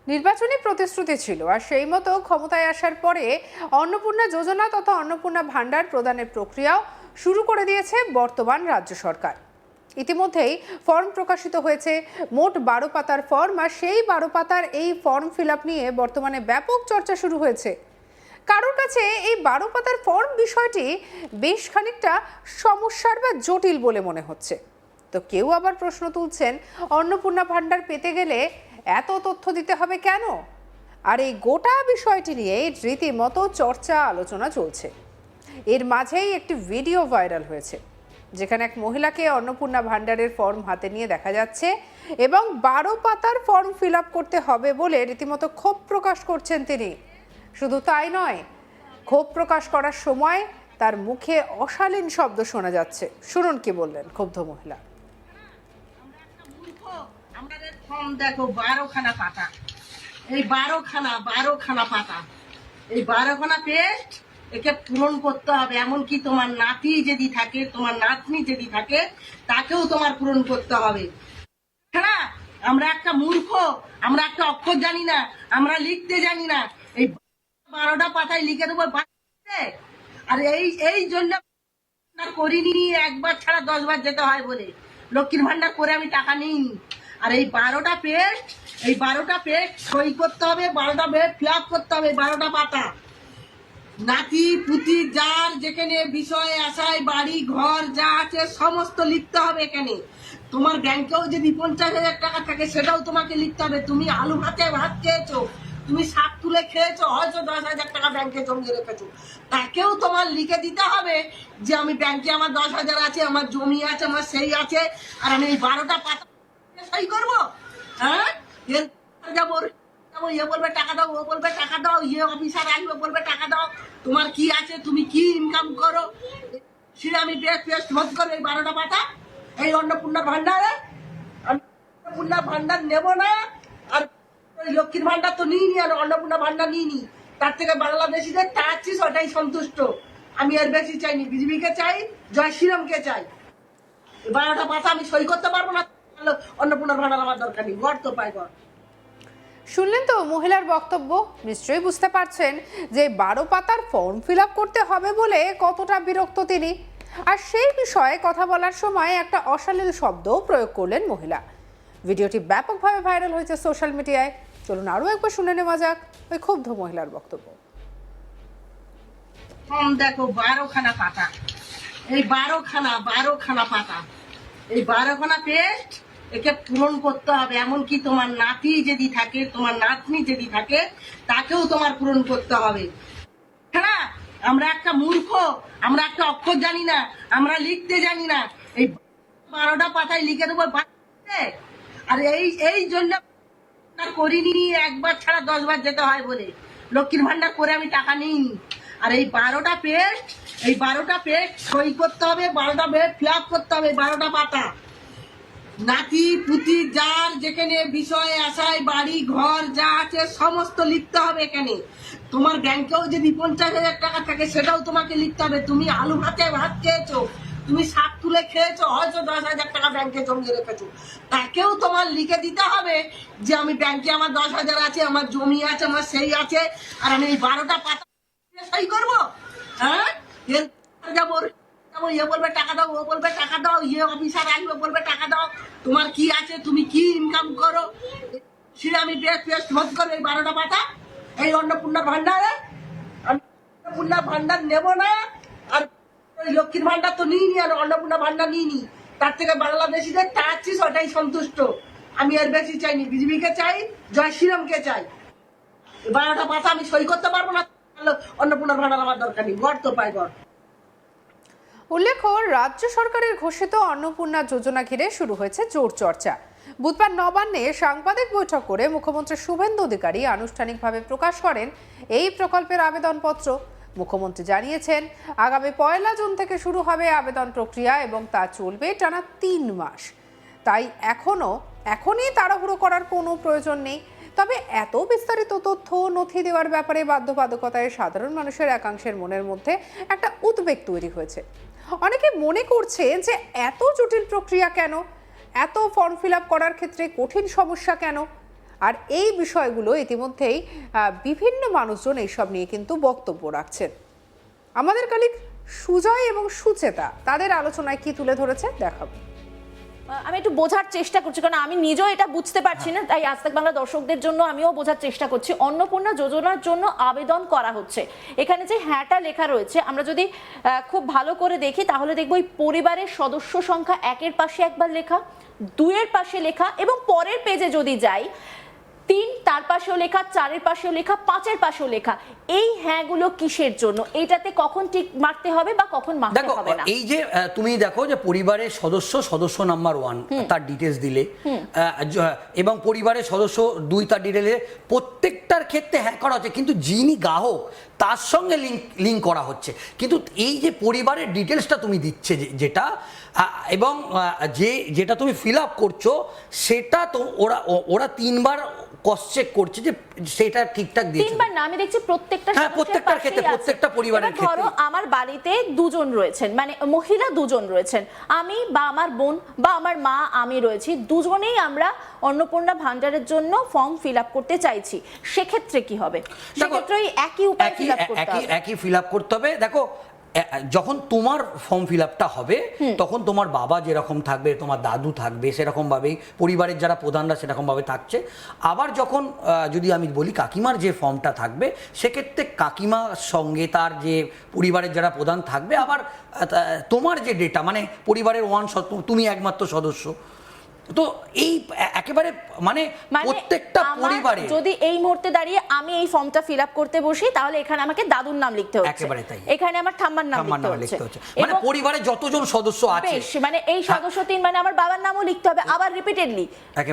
নির্বাচনী প্রতিশ্রুতি ছিল, আর সেই মতো ক্ষমতায় আসার পরে অন্নপূর্ণা যোজনা তথা অন্নপূর্ণা ভান্ডার প্রদানের প্রক্রিয়াও শুরু করে দিয়েছে বর্তমান রাজ্য সরকার। ইতিমধ্যেই ফর্ম প্রকাশিত হয়েছে, মোট 12 পাতার ফর্ম, আর সেই 12 পাতার এই ফর্ম ফিল আপ নিয়ে বর্তমানে ব্যাপক চর্চা শুরু হয়েছে। কারোর কাছে এই 12 পাতার ফর্ম বিষয়টি বেশ খানিকটা সমস্যার বা জটিল বলে মনে হচ্ছে। তো কেউ আবার প্রশ্ন তুলছেন, অন্নপূর্ণা ভান্ডার পেতে গেলে এত তথ্য দিতে হবে কেন? আর এই গোটা বিষয়টি নিয়ে রীতিমতো চর্চা আলোচনা চলছে। এর মাঝেই একটি ভিডিও ভাইরাল হয়েছে, যেখানে এক মহিলাকে অন্নপূর্ণা ভান্ডারের ফর্ম হাতে নিয়ে দেখা যাচ্ছে এবং 12 পাতার ফর্ম ফিল আপ করতে হবে বলে রীতিমতো ক্ষোভ প্রকাশ করছেন তিনি। শুধু তাই নয়, ক্ষোভ প্রকাশ করার সময় তার মুখে অশালীন শব্দ শোনা যাচ্ছে। শুনুন কি বললেন ক্ষুব্ধ মহিলা। আমাদের ফর্ম দেখো 12খানা পাতা, এই 12খানা পাতা, এই 12খানা পেস্ট একে পূরণ করতে হবে। এমনকি তোমার নাতি যদি থাকে, তোমার নাতনি যদি থাকে, তাকেও তোমার পূরণ করতে হবে। হ্যাঁ, আমরা একটা মূর্খ, আমরা একটা অক্ষর জানি না, আমরা লিখতে জানি না, এই 12টা পাতায় লিখে দেবো। আর এই জন্য করিনি, একবার ছাড়া 10 বার যেতে হয় বলে লক্ষ্মীর ভান্ডার করে আমি টাকা নিইনি। আর এই 12টা পেস্ট সই করতে হবে, 12টা পেস্ট ফিল আপ করতে হবে, 12টা পাতা। নাতি পুতি যার যেখানে বিষয় আশায় বাড়ি ঘর যা আছে সমস্ত লিখতে হবে এখানে। তোমার ব্যাংকেও যদি 50,000 টাকা থাকে সেটাও তোমাকে লিখতে হবে। তুমি আলু ভাতে ভাত খেয়েছো, তুমি শাক তুলে খেয়েছো, হয়তো 10,000 টাকা ব্যাংকে জমিয়ে রেখেছো, তাকেও তোমার লিখে দিতে হবে যে আমি ব্যাংকে আমার 10,000 আছে, আমার জমি আছে, আমার সেই আছে, আর আমি এই 12টা পাতা সই করবো। হ্যাঁ, যাবো ইয়ে বলবে টাকা দাও, ও বলবে টাকা দাও, ইয়ে অফিসার আসবে বলবে টাকা দাও, তোমার কি আছে, তুমি কি ইনকাম করো, সেটা আমি পেস্ট ভোট করবো। এই 12টা পাতা এই অন্নপূর্ণা ভান্ডারে, অন্নপূর্ণা ভান্ডার নেবো না। আর লক্ষ্মীর ভান্ডার তো নিইনি, আর অন্নপূর্ণা ভান্ডার নিইনি, তার থেকে বাংলাদেশিদের চাচ্ছিস ওটাই সন্তুষ্ট। আমি আর বেশি চাইনি, বিজেপিকে চাই, জয় শ্রীরামকে চাই। 12টা পাতা আমি সই করতে পারবো না, অন্নপূর্ণা ভান্ডার আমার দরকার নেই, গড় তো পাই গড়। শুনলেন তো মহিলার বক্তব্য। নিশ্চয়ই বুঝতে পারছেন যে 12 পাতার ফর্ম ফিল আপ করতে হবে বলে কতটা বিরক্ত তিনি। আর সেই বিষয়ে কথা বলার সময় একটা অশালীন শব্দ প্রয়োগ করলেন মহিলা। ভিডিওটি ব্যাপকভাবে ভাইরাল হয়েছে সোশ্যাল মিডিয়ায়। চলুন আরও একবার শুনে নেওয়া যাক ওই ক্ষুব্ধ মহিলার বক্তব্য। ফর্ম দেখো 12খানা পাতা, এই 12খানা পাতা, এই 12খানা পেস্ট একে পূরণ করতে হবে। এমনকি তোমার নাতি যদি থাকে, তোমার নাতনি যদি থাকে, তাকেও তোমার পূরণ করতে হবে। হ্যাঁ, আমরা একটা মূর্খ, আমরা একটা অক্ষর জানি না, আমরা লিখতে জানি না, এই 12টা পাতায় লিখে দেবো। আর এই জন্য করিনি, একবার ছাড়া 10 বার যেতে হয় বলে লক্ষ্মীর ভান্ডার করে আমি টাকা নিইনি। আর এই 12টা পেস্ট সই করতে হবে, 12টা পেস্ট ফিল আপ করতে হবে, 12টা পাতা। নাতি পুতি যার যেখানে বিষয় আশায় বাড়ি ঘর যা আছে সমস্ত লিখতে হবে এখানে। তোমার ব্যাংকেও যদি 50,000 টাকা থাকে সেটাও তোমাকে লিখতে হবে। তুমি আলু ভাতে ভাত খেয়েছো, তুমি শাক তুলে খেয়েছো, হয়তো 10,000 টাকা ব্যাংকে জমিয়ে রেখেছো, তাকেও তোমার লিখে দিতে হবে যে আমি ব্যাংকে আমার 10,000 আছে, আমার জমি আছে, আমার সেই আছে, আর আমি এই 12টা পাতা সই করবো। হ্যাঁ, যাবো ইয়ে বলবে টাকা দাও, ও বলবে টাকা দাও, ইয়ে অফিসার আসবে বলবে টাকা দাও, তোমার কি আছে, তুমি কি ইনকাম করো, সেটা আমি পেস্ট ভোট করবো। এই 12টা পাতা এই অন্নপূর্ণা ভান্ডারে, অন্নপূর্ণা ভান্ডার নেবো না। আর লক্ষ্মীর ভান্ডার তো নিইনি, আর অন্নপূর্ণা ভান্ডার নিইনি, তার থেকে বাংলাদেশিদের চাচ্ছিস ওটাই সন্তুষ্ট। আমি আর বেশি চাইনি, বিজেপিকে চাই, জয় শ্রীরামকে চাই। 12টা পাতা আমি সই করতে পারবো না, অন্নপূর্ণা ভান্ডার আমার দরকার নেই, গড় তো পাই গড়। উল্লেখ্য, রাজ্য সরকারের ঘোষিত অন্নপূর্ণা যোজনা ঘিরে শুরু হয়েছে জোর চর্চা। বুধবার নবান্নে সাংবাদিক বৈঠক করে মুখ্যমন্ত্রী শুভেন্দু অধিকারী আনুষ্ঠানিকভাবে প্রকাশ করেন এই প্রকল্পের আবেদনপত্র। মুখ্যমন্ত্রী জানিয়েছেন, আগামী 1 জুন থেকে শুরু হবে আবেদন প্রক্রিয়া এবং তা চলবে টানা 3 মাস। তাই এখনই তাড়াহুড়ো করার কোনো প্রয়োজন নেই। তবে এত বিস্তারিত তথ্য নথি দেওয়ার ব্যাপারে বাধ্যবাধকতায় সাধারণ মানুষের একাংশের মনের মধ্যে একটা উদ্বেগ তৈরি হয়েছে। অনেকে মনে করছে যে এত জটিল প্রক্রিয়া কেন, এত ফর্ম ফিল আপ করার ক্ষেত্রে কঠিন সমস্যা কেন, আর এই বিষয়গুলো ইতিমধ্যেই বিভিন্ন মানুষজন এইসব নিয়ে কিন্তু বক্তব্য রাখছেন। আমাদের কালিক সুজয় এবং সুচেতা তাদের আলোচনায় কি তুলে ধরেছে দেখাবো। আমি একটু বোঝার চেষ্টা করছি, কারণ আমি নিজেও এটা বুঝতে পারছি না, তাই আজ তাক বাংলা দর্শকদের জন্য আমিও বোঝার চেষ্টা করছি। অন্নপূর্ণা যোজনার জন্য আবেদন করা হচ্ছে, এখানে যে হ্যাঁটা লেখা রয়েছে আমরা যদি খুব ভালো করে দেখি তাহলে দেখবো এই পরিবারের সদস্য সংখ্যা 1-এর পাশে একবার লেখা, 2-এর পাশে লেখা, এবং পরের পেজে যদি যাই 3 তার পাশেও লেখা, 4-এর পাশেও লেখা, 5-এর পাশেও লেখা। এই হ্যাঁগুলো কিসের জন্য? এটাতে কখন ঠিক মারতে হবে বা কখন মারতে হবে না? এই যে তুমি দেখো যে পরিবারের সদস্য নাম্বার 1 তার ডিটেলস দিলে, এবং পরিবারের সদস্য 2 তার ডিটেলে, প্রত্যেকটার ক্ষেত্রে হ্যাঁ করা হচ্ছে, কিন্তু যিনি গ্রাহক তার সঙ্গে লিঙ্ক করা হচ্ছে। কিন্তু এই যে পরিবারের ডিটেলসটা তুমি দিচ্ছে যেটা, এবং যেটা তুমি ফিল আপ করছো, সেটা তো ওরা 3বার ক্রস চেক করছে যে সেটা ঠিকঠাক দিয়েছে। 3বার না, আমি দেখছি প্রত্যেকটার ক্ষেত্রে, প্রত্যেকটা পরিবারের ক্ষেত্রে। ধরো আমার বাড়িতে 2 জন রয়েছেন, মানে মহিলা 2 জন রয়েছেন, আমি বা আমার বোন বা আমার মা, আমি রয়েছি, দুজনেই আমরা অন্নপূর্ণা ভান্ডারের জন্য ফর্ম ফিল আপ করতে চাইছি। সেক্ষেত্রে কি হবে? সেক্ষেত্রে একই উপায় ফিল আপ করতে হবে, একই ফিল আপ করতে হবে। দেখো, যখন তোমার ফর্ম ফিল আপটা হবে তখন তোমার বাবা যেরকম থাকবে, তোমার দাদু থাকবে, সেরকম ভাবেই পরিবারের যারা প্রধানরা সেরকম ভাবে থাকছে। আবার যখন যদি আমি বলি কাকিমার যে ফর্মটা থাকবে, সেক্ষেত্রে কাকিমার সঙ্গে তার যে পরিবারের যারা প্রধান থাকবে, আবার তোমার যে ডেটা, মানে পরিবারের তুমি একমাত্র সদস্য, তো এই একেবারে মানে প্রত্যেকটা পরিবারে যদি এই মুহূর্তে দাঁড়িয়ে আমি এই ফর্মটা ফিল আপ করতে বসি, তাহলে এখানে আমাকে দাদুর নাম লিখতে হচ্ছে, একেবারে তাই, এখানে আমার ঠাম্মার নাম লিখতে হচ্ছে, মানে পরিবারে যতজন সদস্য আছে, মানে এই সদস্য 3, মানে আমার বাবার নামও লিখতে হবে আবার রিপিটেডলি,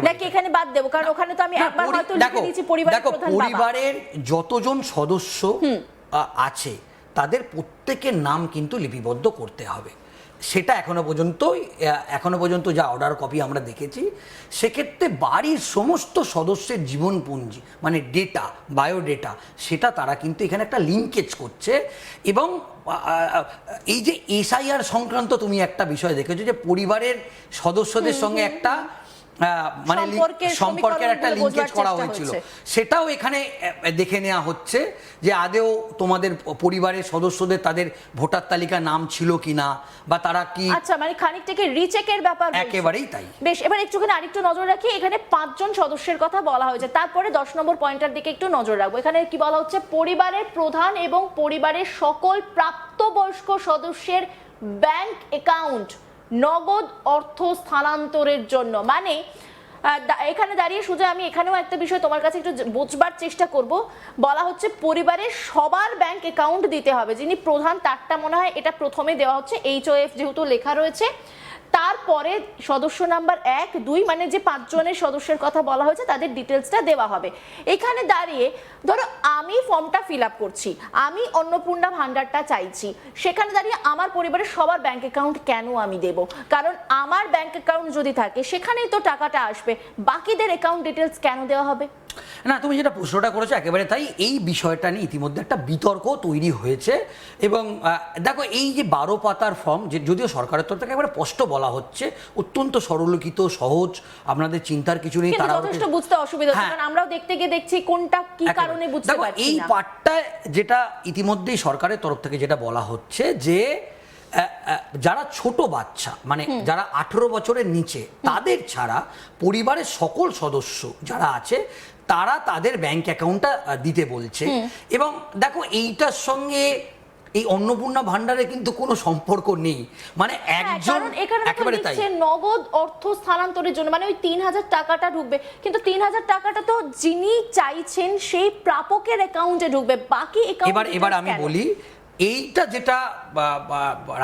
নাকি এখানে বাদ দেব? কারণ ওখানে তো আমি একবার হয়তো লিখে দিয়েছি পরিবারের প্রধান বাবা। পরিবারের যতজন সদস্য আছে তাদের প্রত্যেকের নাম কিন্তু লিপিবদ্ধ করতে হবে। সেটা এখনো পর্যন্ত যা অর্ডার কপি আমরা দেখেছি, সেক্ষেত্রে বাড়ির সমস্ত সদস্যের জীবনপুঞ্জি, মানে ডেটা, বায়োডেটা, সেটা তারা কিন্তু এখানে একটা লিঙ্কেজ করছে। এবং এই যে এসআইআর সংক্রান্ত তুমি একটা বিষয় দেখেছো যে পরিবারের সদস্যদের সঙ্গে একটা মানে সম্পর্কের একটা লিঙ্কেজ করা হয়েছিল, সেটাও এখানে দেখে নেওয়া হচ্ছে যে আদেও তোমাদের পরিবারের সদস্যদের তাদের ভোটার তালিকায় নাম ছিল কিনা, বা তারা কি, আচ্ছা, মানে খানিকটাকে রিচেকের ব্যাপার। একেবারেই তাই। বেশ, এবার একটুখানি আরেকটু নজর রাখি, এখানে 5 জন সদস্যের কথা বলা হয়েছে, তারপরে 10 নম্বর পয়েন্টের দিকে একটু নজর রাখবো। এখানে কি বলা হচ্ছে? পরিবারের প্রধান এবং পরিবারের সকল প্রাপ্তবয়স্ক সদস্যের ব্যাংক অ্যাকাউন্ট নগদ অর্থ স্থানান্তরের জন্য, মানে এখানে দাঁড়িয়ে সুজয় আমি এখানেও একটা বিষয় তোমার কাছে একটু বোঝবার চেষ্টা করব। বলা হচ্ছে পরিবারের সবার ব্যাংক অ্যাকাউন্ট দিতে হবে, যিনি প্রধান তারটা মনে হয় এটা প্রথমে দেওয়া হচ্ছে, HOF যেহেতু লেখা রয়েছে, তারপরে সদস্য নাম্বার 1, 2, মানে যে 5 জনের সদস্যের কথা বলা হয়েছে তাদের ডিটেলসটা দেওয়া হবে। এখানে দাঁড়িয়ে ধরো আমি ফর্মটা ফিল আপ করছি, আমি অন্নপূর্ণা ভান্ডারটা চাইছি, সেখানে দাঁড়িয়ে আমার পরিবারের সবার ব্যাংক অ্যাকাউন্ট কেন আমি দেব? কারণ আমার ব্যাংক অ্যাকাউন্ট যদি থাকে সেখানেই তো টাকাটা আসবে, বাকিদের অ্যাকাউন্ট ডিটেলস কেন দেওয়া হবে? না, তুমি যেটা প্রশ্নটা করেছো একেবারে তাই। এই বিষয়টা নিয়ে ইতিমধ্যে একটা বিতর্ক তৈরি হয়েছে। এবং দেখো, এই যে 12 পাতার ফর্ম, যে যদিও সরকারের তরফ থেকে একেবারে স্পষ্ট বলা হচ্ছে, অত্যন্ত সরলীকৃত, সহজ, আপনাদের চিন্তার কিছু নেই, তারা যথেষ্ট বুঝতে অসুবিধা হচ্ছে, কারণ আমরাও দেখতে গিয়ে দেখছি কোনটা কি কারণে বুঝতে পারছি না। এই পার্টটা যেটা ইতিমধ্যেই সরকারের তরফ থেকে যেটা বলা হচ্ছে যে যারা ছোট বাচ্চা, মানে যারা 18 বছরের নিচে, তাদের ছাড়া পরিবারের সকল সদস্য যারা আছে তারা তাদের ব্যাংক অ্যাকাউন্টটা দিতে বলছে। এবং দেখো, এইটার সঙ্গে এই অন্নপূর্ণা ভান্ডারে কিন্তু কোনো সম্পর্ক নেই, মানে একজন একেবারে তাই, নগদ অর্থ স্থানান্তরের জন্য, মানে ওই 3000 টাকাটা ঢুকবে, কিন্তু 3000 টাকাটা তো যিনি চাইছেন সেই প্রাপকের অ্যাকাউন্টে ঢুকবে, বাকি অ্যাকাউন্ট। এবার আমি বলি, এইটা যেটা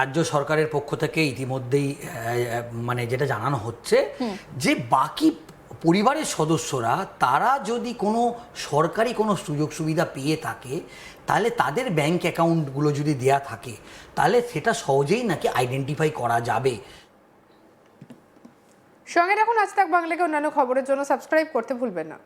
রাজ্য সরকারের পক্ষ থেকে ইতিমধ্যেই মানে যেটা জানানো হচ্ছে, যে বাকি পরিবারের সদস্যরা তারা যদি কোনো সরকারি কোনো সুযোগ সুবিধা পেয়ে থাকে, তাহলে তাদের ব্যাংক অ্যাকাউন্টগুলো যদি দেয়া থাকে, তাহলে সেটা সহজেই নাকি আইডেন্টিফাই করা যাবে। সঙ্গে রাখুন আজ তাক বাংলাকে অন্যান্য খবরের জন্য সাবস্ক্রাইব করতে ভুলবেন না।